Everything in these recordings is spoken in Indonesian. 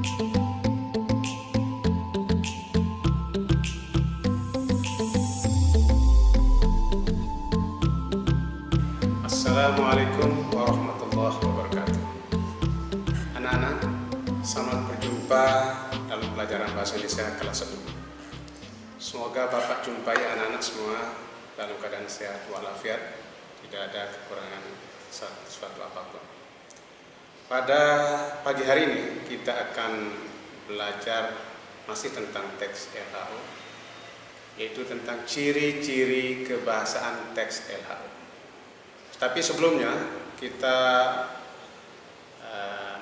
Assalamualaikum warahmatullahi wabarakatuh. Anak-anak, selamat berjumpa dalam pelajaran Bahasa Indonesia kelas 1. Semoga Bapak jumpai anak-anak semua dalam keadaan sehat walafiat, tidak ada kekurangan sesuatu apapun. Pada pagi hari ini kita akan belajar masih tentang teks LHO, yaitu tentang ciri-ciri kebahasaan teks LHO. Tapi sebelumnya kita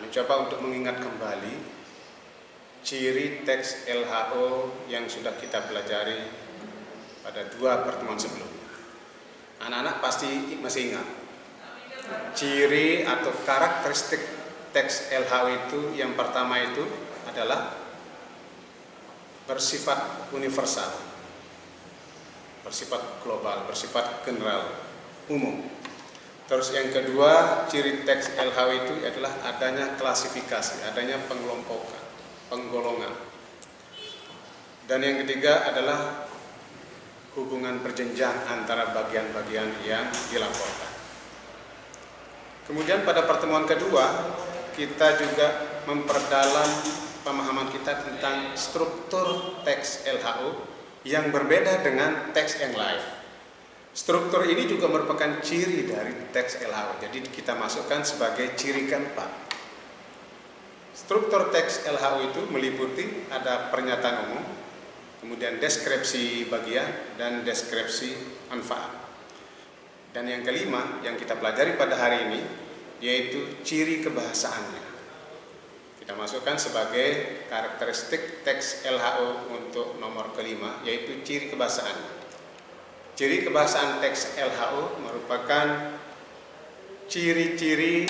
mencoba untuk mengingat kembali ciri teks LHO yang sudah kita pelajari pada 2 pertemuan sebelumnya. Anak-anak pasti masih ingat ciri atau karakteristik teks LHO itu. Yang pertama itu adalah bersifat universal, bersifat global, bersifat general, umum. Terus yang kedua, ciri teks LHO itu adalah adanya klasifikasi, adanya pengelompokan, penggolongan. Dan yang ketiga adalah hubungan berjenjang antara bagian-bagian yang dilaporkan. Kemudian pada pertemuan kedua, kita juga memperdalam pemahaman kita tentang struktur teks LHO yang berbeda dengan teks yang lain. Struktur ini juga merupakan ciri dari teks LHO, jadi kita masukkan sebagai ciri keempat. Struktur teks LHO itu meliputi ada pernyataan umum, kemudian deskripsi bagian, dan deskripsi manfaat. Dan yang kelima yang kita pelajari pada hari ini yaitu ciri kebahasaannya. Kita masukkan sebagai karakteristik teks LHO untuk nomor kelima, yaitu ciri kebahasaannya. Ciri kebahasaan teks LHO merupakan ciri-ciri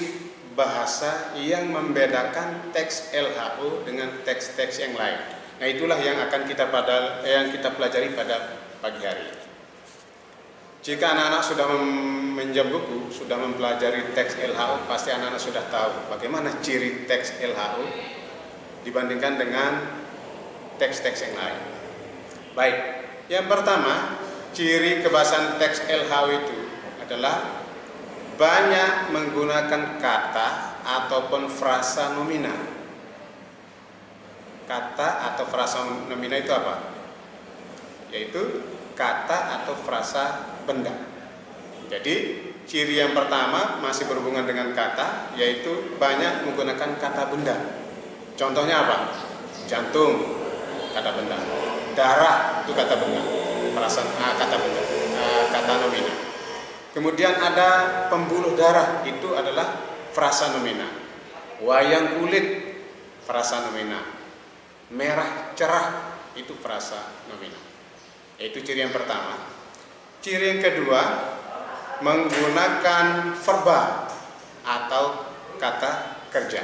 bahasa yang membedakan teks LHO dengan teks-teks yang lain. Nah, itulah yang akan kita pelajari pada pagi hari ini. Jika anak-anak sudah meminjam buku, sudah mempelajari teks LHO, pasti anak-anak sudah tahu bagaimana ciri teks LHO dibandingkan dengan teks-teks yang lain. Baik, yang pertama, ciri kebahasaan teks LHO itu adalah banyak menggunakan kata ataupun frasa nomina. Kata atau frasa nomina itu apa? Yaitu kata atau frasa benda. Jadi ciri yang pertama masih berhubungan dengan kata, yaitu banyak menggunakan kata benda. Contohnya apa? Jantung, kata benda. Darah, itu kata benda. Frasa kata benda, kata nomina. Kemudian ada pembuluh darah, itu adalah frasa nomina. Wayang kulit, frasa nomina. Merah cerah, itu frasa nomina. Itu ciri yang pertama. Ciri yang kedua, menggunakan verba atau kata kerja.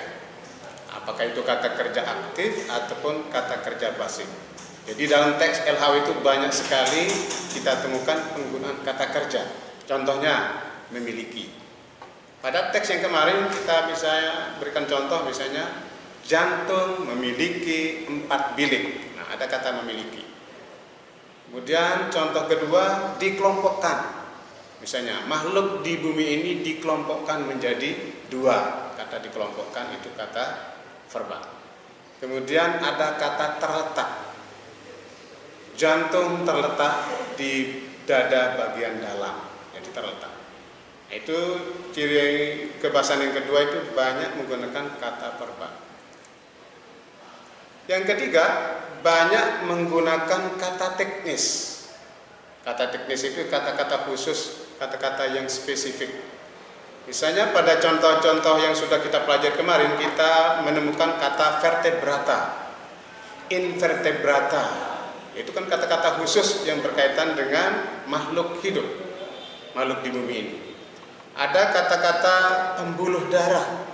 Apakah itu kata kerja aktif ataupun kata kerja pasif. Jadi dalam teks LHO itu banyak sekali kita temukan penggunaan kata kerja. Contohnya memiliki. Pada teks yang kemarin kita bisa berikan contoh, misalnya jantung memiliki 4 bilik. Nah, ada kata memiliki. Kemudian contoh kedua, dikelompokkan. Misalnya makhluk di bumi ini dikelompokkan menjadi 2. Kata dikelompokkan itu kata verba. Kemudian ada kata terletak. Jantung terletak di dada bagian dalam, jadi terletak. Itu ciri kebahasaan yang kedua, itu banyak menggunakan kata verba. Yang ketiga, banyak menggunakan kata teknis. Kata teknis itu kata-kata khusus, kata-kata yang spesifik. Misalnya pada contoh-contoh yang sudah kita pelajari kemarin, kita menemukan kata vertebrata, invertebrata. Itu kan kata-kata khusus yang berkaitan dengan makhluk hidup, makhluk di bumi ini. Ada kata-kata pembuluh darah,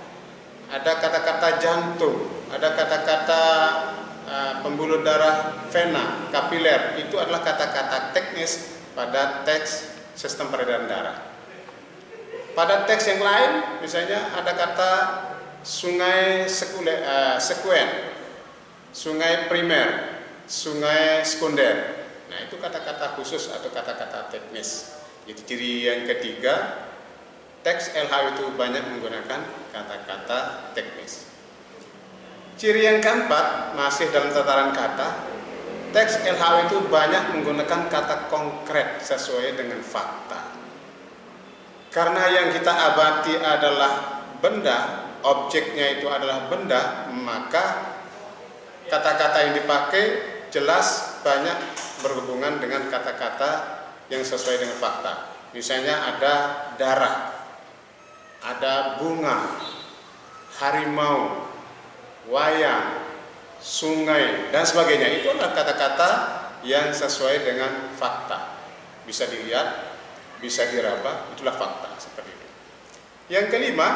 ada kata-kata jantung, ada kata-kata pembuluh darah vena, kapiler. Itu adalah kata-kata teknis pada teks sistem peredaran darah. Pada teks yang lain, misalnya ada kata sungai sekuen. sungai primer, sungai sekunder. Nah, itu kata-kata khusus atau kata-kata teknis. Jadi ciri yang ketiga, teks LHW itu banyak menggunakan kata-kata teknis. Ciri yang keempat, masih dalam tataran kata, teks LHW itu banyak menggunakan kata konkret sesuai dengan fakta. Karena yang kita amati adalah benda, objeknya itu adalah benda, maka kata-kata yang dipakai jelas banyak berhubungan dengan kata-kata yang sesuai dengan fakta. Misalnya ada darah, ada bunga, harimau, wayang, sungai, dan sebagainya. Itu adalah kata-kata yang sesuai dengan fakta. Bisa dilihat, bisa diraba, itulah fakta seperti itu. Yang kelima,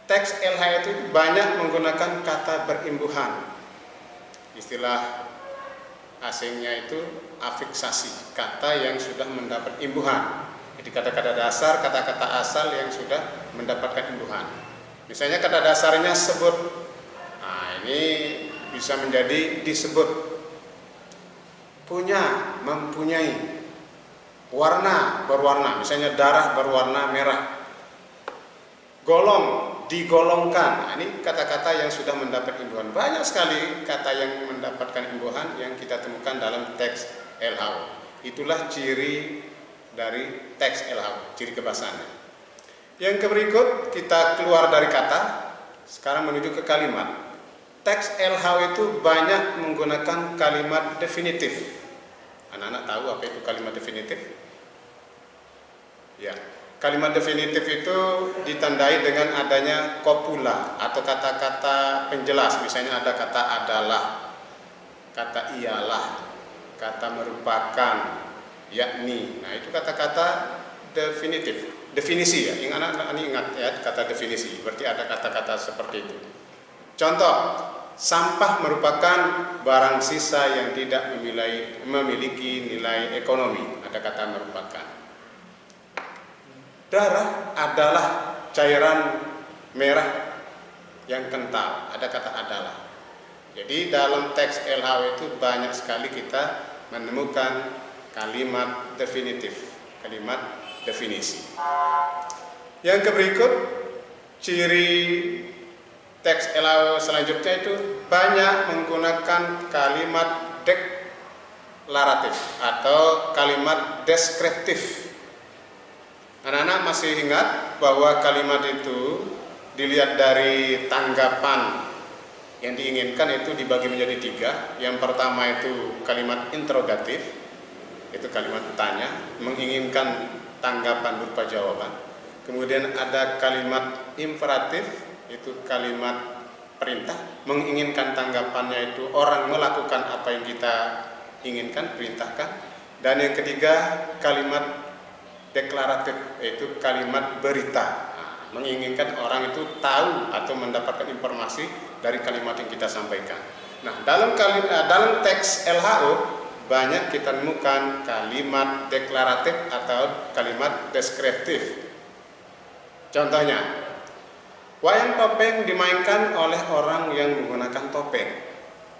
teks LHW itu banyak menggunakan kata berimbuhan. Istilah asingnya itu afiksasi, kata yang sudah mendapat imbuhan. Jadi kata-kata dasar, kata-kata asal yang sudah mendapatkan imbuhan. Misalnya kata dasarnya sebut. Nah, ini bisa menjadi disebut. Punya, mempunyai. Warna, berwarna. Misalnya darah berwarna merah. Golong, digolongkan. Nah, ini kata-kata yang sudah mendapat imbuhan. Banyak sekali kata yang mendapatkan imbuhan yang kita temukan dalam teks LHW. Itulah ciri dari teks LHW, ciri kebahasaannya. Yang berikut, kita keluar dari kata, sekarang menuju ke kalimat. Teks LHW itu banyak menggunakan kalimat definitif. Anak-anak tahu apa itu kalimat definitif? Ya. Kalimat definitif itu ditandai dengan adanya kopula atau kata-kata penjelas. Misalnya ada kata adalah, kata iyalah, kata merupakan, yakni. Nah, itu kata-kata definitif. Definisi ya, yang anak-anak ini ingat ya, kata definisi. Berarti ada kata-kata seperti itu. Contoh, sampah merupakan barang sisa yang tidak memiliki nilai ekonomi. Ada kata merupakan. Darah adalah cairan merah yang kental. Ada kata adalah. Jadi dalam teks LHW itu banyak sekali kita menemukan kalimat definitif, kalimat definisi. Yang berikut, ciri teks LHW selanjutnya itu banyak menggunakan kalimat deklaratif atau kalimat deskriptif. Anak-anak masih ingat bahwa kalimat itu dilihat dari tanggapan yang diinginkan itu dibagi menjadi tiga. Yang pertama itu kalimat interrogatif, itu kalimat tanya, menginginkan tanggapan berupa jawaban. Kemudian ada kalimat imperatif, itu kalimat perintah, menginginkan tanggapannya itu orang melakukan apa yang kita inginkan, perintahkan. Dan yang ketiga kalimat deklaratif, yaitu kalimat berita, menginginkan orang itu tahu atau mendapatkan informasi dari kalimat yang kita sampaikan. Nah, dalam teks LHW banyak kita temukan kalimat deklaratif atau kalimat deskriptif. Contohnya, wayang topeng dimainkan oleh orang yang menggunakan topeng.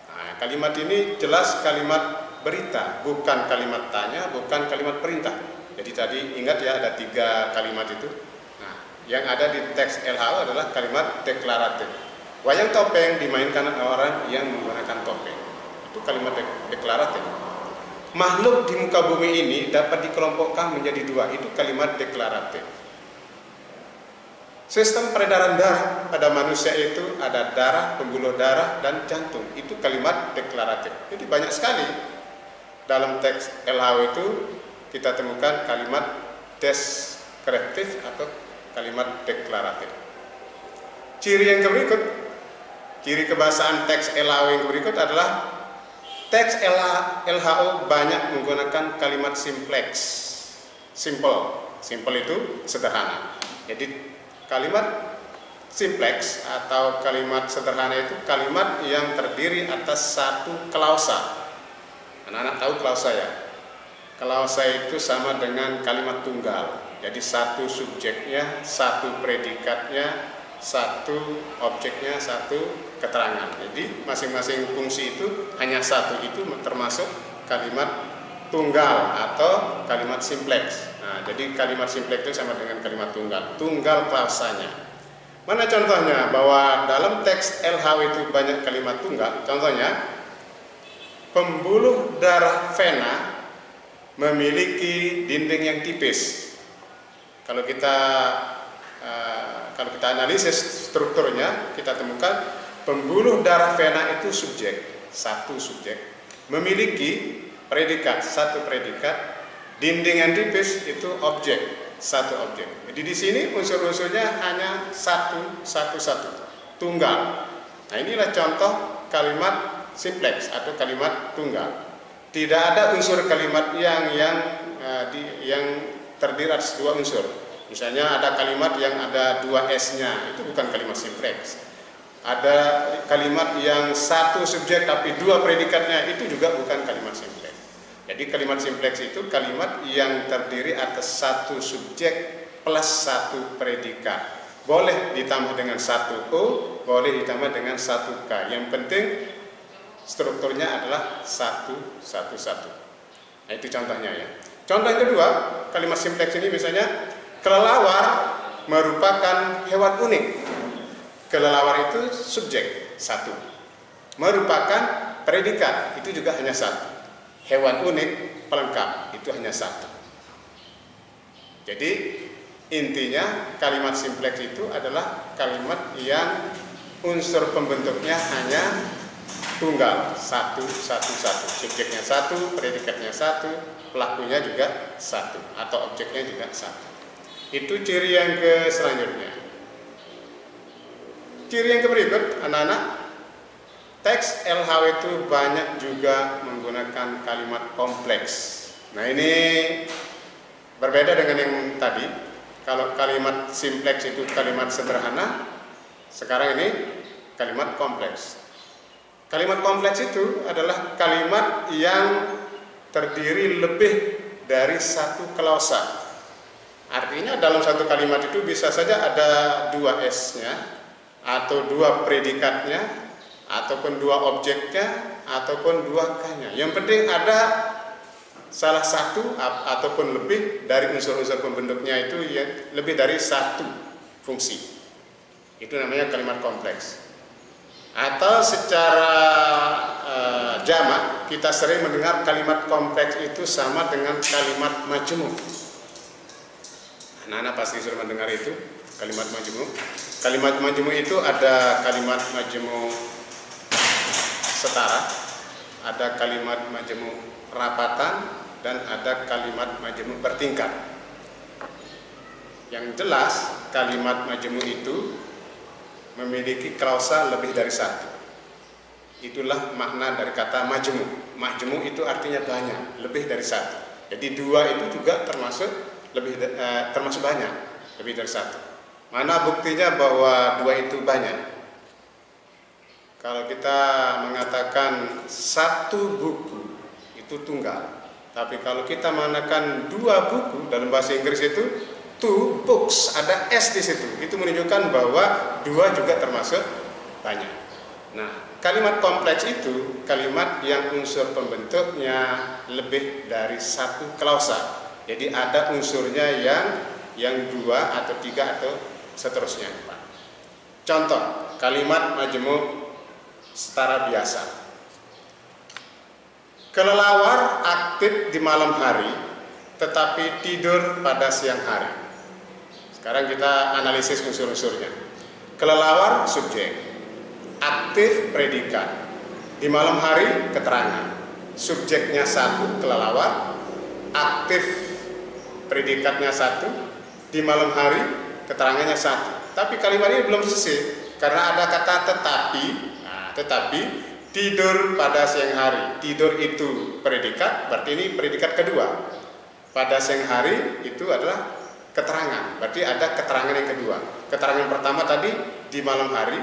Nah, kalimat ini jelas kalimat berita, bukan kalimat tanya, bukan kalimat perintah. Jadi tadi ingat ya, ada tiga kalimat itu. Nah, yang ada di teks LHW adalah kalimat deklaratif. Wayang topeng dimainkan oleh orang yang menggunakan topeng. Itu kalimat deklaratif. Makhluk di muka bumi ini dapat dikelompokkan menjadi dua. Itu kalimat deklaratif. Sistem peredaran darah pada manusia itu ada darah, pembuluh darah, dan jantung. Itu kalimat deklaratif. Jadi banyak sekali dalam teks LHW itu kita temukan kalimat deskriptif atau kalimat deklaratif. Ciri yang berikut, ciri kebahasaan teks LHW yang berikut adalah teks LHW banyak menggunakan kalimat simplex. Simple itu sederhana. Jadi kalimat simplex atau kalimat sederhana itu kalimat yang terdiri atas satu klausa. Anak-anak tahu klausa ya? Klausa itu sama dengan kalimat tunggal. Jadi satu subjeknya, satu predikatnya, satu objeknya, satu keterangan. Jadi masing-masing fungsi itu hanya satu, itu termasuk kalimat tunggal atau kalimat simplex. Nah, jadi kalimat simplex itu sama dengan kalimat tunggal, tunggal klausanya. Mana contohnya bahwa dalam teks LHW itu banyak kalimat tunggal? Contohnya, pembuluh darah vena memiliki dinding yang tipis. Kalau kita analisis strukturnya, kita temukan pembuluh darah vena itu subjek, satu subjek, memiliki predikat, satu predikat, dinding yang tipis itu objek, satu objek. Jadi di sini unsur-unsurnya hanya satu, tunggal. Nah, inilah contoh kalimat simplex atau kalimat tunggal. Tidak ada unsur kalimat yang terdiri atas dua unsur. Misalnya ada kalimat yang ada dua S-nya, itu bukan kalimat simplex. Ada kalimat yang satu subjek tapi dua predikatnya, itu juga bukan kalimat simplex. Jadi kalimat simplex itu kalimat yang terdiri atas satu subjek plus satu predikat. Boleh ditambah dengan satu O, boleh ditambah dengan satu K. Yang penting strukturnya adalah satu. Nah, itu contohnya ya. Contoh yang kedua, kalimat simplex ini misalnya kelelawar merupakan hewan unik. Kelelawar itu subjek, satu. Merupakan predikat, itu juga hanya satu. Hewan unik, pelengkap, itu hanya satu. Jadi intinya kalimat simplex itu adalah kalimat yang unsur pembentuknya hanya tunggal, satu. Subjeknya satu, predikatnya satu, pelakunya juga satu, atau objeknya juga satu. Itu ciri yang ke selanjutnya. Ciri yang ke berikut, anak-anak, teks LHW itu banyak juga menggunakan kalimat kompleks. Nah, ini berbeda dengan yang tadi. Kalau kalimat simplex itu kalimat sederhana, sekarang ini kalimat kompleks. Kalimat kompleks itu adalah kalimat yang terdiri lebih dari satu klausa. Artinya dalam satu kalimat itu bisa saja ada dua S-nya, atau dua predikatnya, ataupun dua objeknya, ataupun dua K-nya. Yang penting ada salah satu ataupun lebih dari unsur-unsur pembentuknya itu ya, lebih dari satu fungsi. Itu namanya kalimat kompleks. Atau secara jamak kita sering mendengar kalimat kompleks itu sama dengan kalimat majmuk. Anak-anak pasti sudah mendengar itu, kalimat majmuk. Kalimat majmuk itu ada kalimat majmuk setara, ada kalimat majmuk rapatan, dan ada kalimat majmuk bertingkat. Yang jelas kalimat majmuk itu memiliki klausa lebih dari satu. Itulah makna dari kata majmuk. Majmuk itu artinya banyak, lebih dari satu. Jadi dua itu juga termasuk banyak, lebih dari satu. Mana buktinya bahwa dua itu banyak? Kalau kita mengatakan satu buku itu tunggal, tapi kalau kita mengatakan dua buku dalam bahasa Inggris itu two books, ada S di situ, itu menunjukkan bahwa dua juga termasuk banyak. Nah, kalimat kompleks itu kalimat yang unsur pembentuknya lebih dari satu klausa. Jadi ada unsurnya yang dua atau tiga atau seterusnya. Contoh kalimat majmuk setara biasa. Kelelawar aktif di malam hari, tetapi tidur pada siang hari. Sekarang kita analisis unsur-unsurnya. Kelelawar subjek, aktif predikat, di malam hari keterangan. Subjeknya satu, kelelawar, aktif predikatnya satu, di malam hari keterangannya satu. Tapi kalimat ini belum selesai karena ada kata tetapi. Nah, tetapi tidur pada siang hari. Tidur itu predikat, berarti ini predikat kedua. Pada siang hari itu adalah keterangan, berarti ada keterangan yang kedua. Keterangan pertama tadi di malam hari,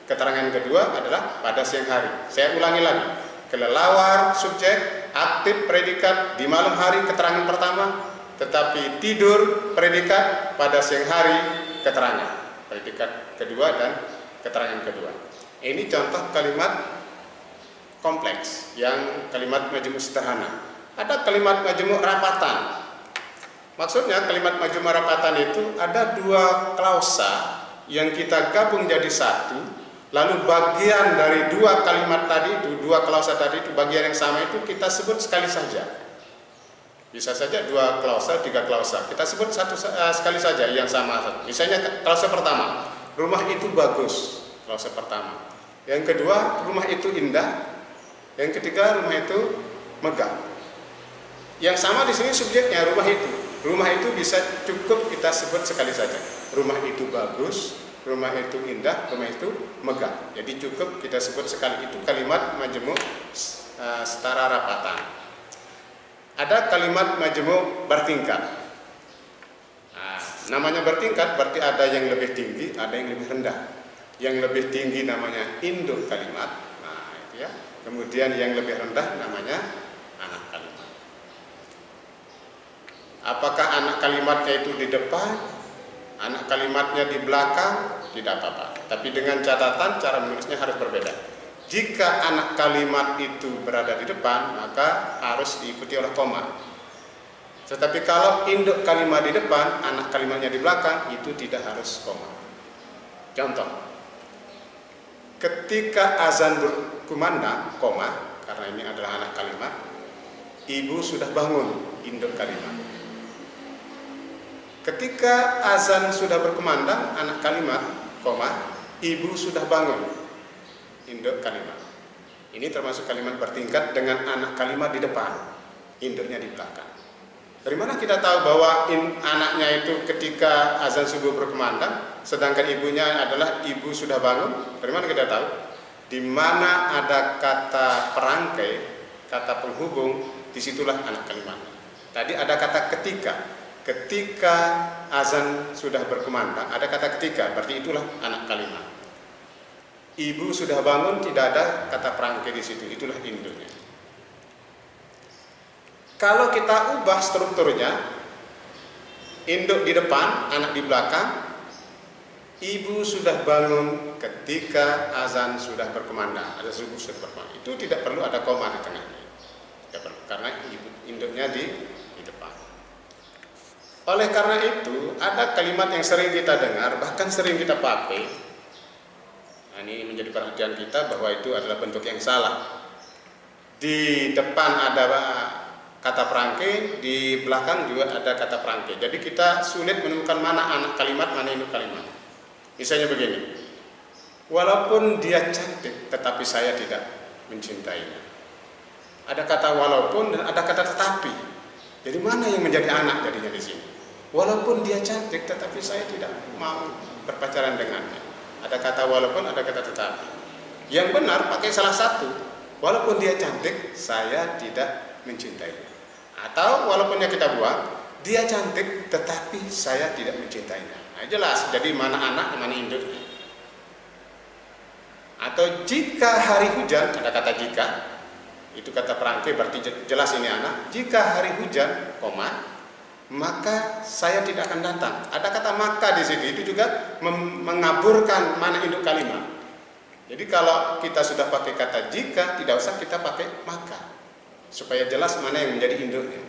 keterangan yang kedua adalah pada siang hari. Saya ulangi lagi. Kelelawar subjek, aktif predikat, di malam hari keterangan pertama, tetapi tidur predikat, pada siang hari keterangan. predikat kedua dan keterangan kedua. Ini contoh kalimat kompleks yang kalimat majmuk sederhana. Ada kalimat majmuk rapatan. Maksudnya kalimat majmuk rapatan itu ada dua klausa yang kita gabung jadi satu, lalu bagian dari dua kalimat tadi itu, dua klausa tadi itu, bagian yang sama itu kita sebut sekali saja. Bisa saja dua klausa, tiga klausa. Kita sebut sekali saja yang sama. Misalnya klausa pertama, rumah itu bagus. Klausa pertama. Yang kedua, rumah itu indah. Yang ketiga, rumah itu megah. Yang sama di sini subjeknya rumah itu. Rumah itu bisa cukup kita sebut sekali saja. Rumah itu bagus, rumah itu indah, rumah itu megah. Jadi cukup kita sebut sekali. Itu kalimat majmuk setara rapatan. Ada kalimat majmuk bertingkat. Nah, namanya bertingkat berarti ada yang lebih tinggi, ada yang lebih rendah. Yang lebih tinggi namanya induk kalimat. Nah, itu ya. Kemudian yang lebih rendah namanya anak kalimat. Apakah anak kalimatnya itu di depan, anak kalimatnya di belakang? Tidak apa-apa. Tapi dengan catatan cara menulisnya harus berbeda. Jika anak kalimat itu berada di depan, maka harus diikuti oleh koma. Tetapi kalau induk kalimat di depan, anak kalimatnya di belakang, itu tidak harus koma. Contoh. Ketika azan berkumandang, koma, karena ini adalah anak kalimat, ibu sudah bangun, induk kalimat. Ketika azan sudah berkumandang, anak kalimat, koma, ibu sudah bangun, induk kalimat. Ini termasuk kalimat bertingkat dengan anak kalimat di depan, induknya di belakang. Dari mana kita tahu bahwa anaknya itu ketika azan subuh berkumandang, sedangkan ibunya adalah ibu sudah bangun? Dari mana kita tahu? Di mana ada kata perangkai, kata penghubung, disitulah anak kalimat. Tadi ada kata ketika. Ketika azan sudah berkumandang, ada kata ketika, berarti itulah anak kalimat. Ibu sudah bangun, tidak ada kata perangkai di situ, itulah induknya. Kalau kita ubah strukturnya, induk di depan, anak di belakang, ibu sudah bangun ketika azan sudah berkumandang, azan subuh sudah berkumandang. Itu tidak perlu ada koma di tengahnya, tidak perlu, karena induknya di depan. Oleh karena itu, ada kalimat yang sering kita dengar, bahkan sering kita pakai. Nah, ini menjadi perhatian kita bahwa itu adalah bentuk yang salah. Di depan ada kata perangkai, di belakang juga ada kata perangkai. Jadi kita sulit menemukan mana anak kalimat, mana induk kalimat. Misalnya begini, walaupun dia cantik, tetapi saya tidak mencintainya. Ada kata walaupun dan ada kata tetapi. Jadi mana yang menjadi anak jadinya di sini? Walaupun dia cantik, tetapi saya tidak mau berpacaran dengannya. Ada kata walaupun, ada kata tetapi. Yang benar pakai salah satu. Walaupun dia cantik, saya tidak mencintainya. Atau walaupun yang kita buang, dia cantik tetapi saya tidak mencintainya. Nah, jelas, jadi mana anak, mana induknya. Atau jika hari hujan, ada kata jika, itu kata perangkai berarti jelas ini anak. Jika hari hujan, koma, maka saya tidak akan datang. Ada kata maka di situ, itu juga mengaburkan mana induk kalimat. Jadi kalau kita sudah pakai kata jika, tidak usah kita pakai maka, supaya jelas mana yang menjadi induknya.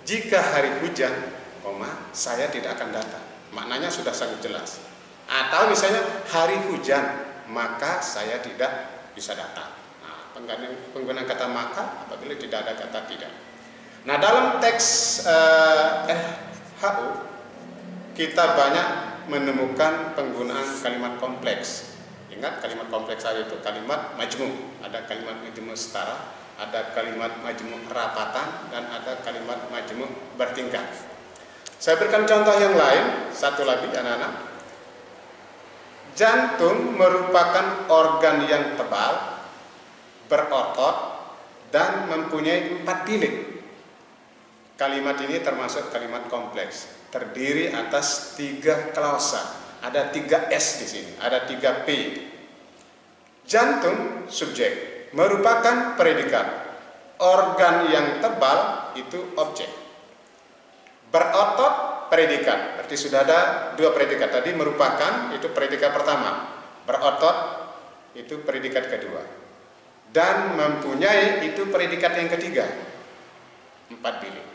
Jika hari hujan, koma, saya tidak akan datang. Maknanya sudah sangat jelas. Atau misalnya hari hujan, maka saya tidak bisa datang. Nah, penggunaan kata maka apabila tidak ada kata tidak. Nah, dalam teks LHU kita banyak menemukan penggunaan kalimat kompleks. Ingat, kalimat kompleks tadi itu kalimat majmuk. Ada kalimat majmuk setara, ada kalimat majmuk rapatan, dan ada kalimat majmuk bertingkat. Saya berikan contoh yang lain, satu lagi anak-anak. Jantung merupakan organ yang tebal, berotot, dan mempunyai 4 bilik. Kalimat ini termasuk kalimat kompleks, terdiri atas 3 klausa. Ada 3 S di sini, ada 3 P. Jantung subjek merupakan predikat. Organ yang tebal itu objek. Berotot predikat. Berarti sudah ada 2 predikat. Tadi merupakan, itu predikat pertama. Berotot, itu predikat kedua. Dan mempunyai, itu predikat yang ketiga. 4 bilik.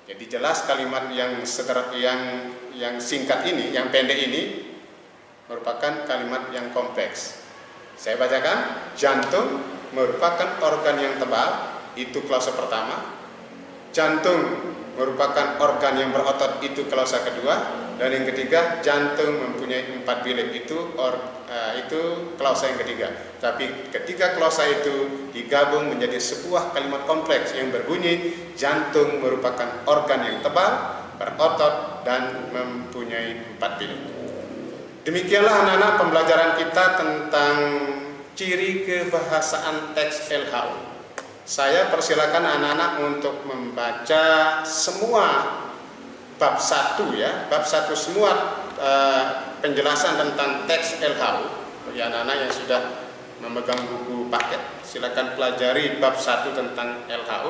Jadi jelas kalimat yang singkat ini, yang pendek ini, merupakan kalimat yang kompleks. Saya bacakan, jantung merupakan organ yang tebal, itu klausa pertama. Jantung merupakan organ yang berotot, itu klausa kedua. Dan yang ketiga, jantung mempunyai 4 bilik, itu klausa yang ketiga. Tapi ketiga klausa itu digabung menjadi sebuah kalimat kompleks yang berbunyi, jantung merupakan organ yang tebal, berotot, dan mempunyai 4 bilik. Demikianlah anak-anak pembelajaran kita tentang ciri kebahasaan teks LHU. Saya persilakan anak-anak untuk membaca semua bab 1 ya, bab 1 semua penjelasan tentang teks LHU. Bagi anak-anak yang sudah memegang buku paket, silakan pelajari bab 1 tentang LHU.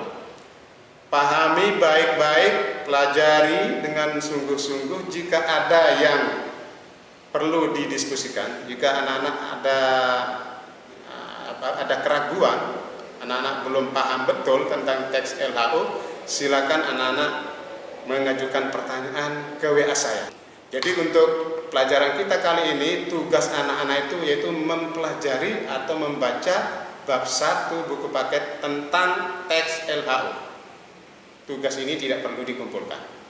Pahami baik-baik, pelajari dengan sungguh-sungguh. Jika ada yang perlu didiskusikan, jika anak-anak ada keraguan, anak-anak belum paham betul tentang teks LHU, silakan anak-anak mengajukan pertanyaan ke WA saya. Jadi untuk pelajaran kita kali ini, tugas anak-anak itu yaitu mempelajari atau membaca bab 1 buku paket tentang teks LHU. Tugas ini tidak perlu dikumpulkan.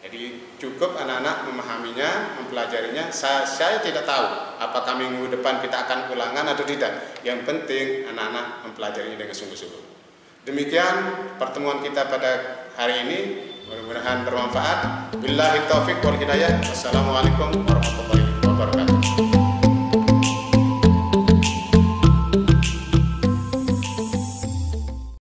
Jadi cukup anak-anak memahaminya, mempelajarinya. Saya tidak tahu apakah minggu depan kita akan ulangan atau tidak. Yang penting anak-anak mempelajarinya dengan sungguh-sungguh. Demikian pertemuan kita pada hari ini. Mudah-mudahan bermanfaat. Billahi taufiq wal hidayah. Wassalamualaikum warahmatullahi wabarakatuh.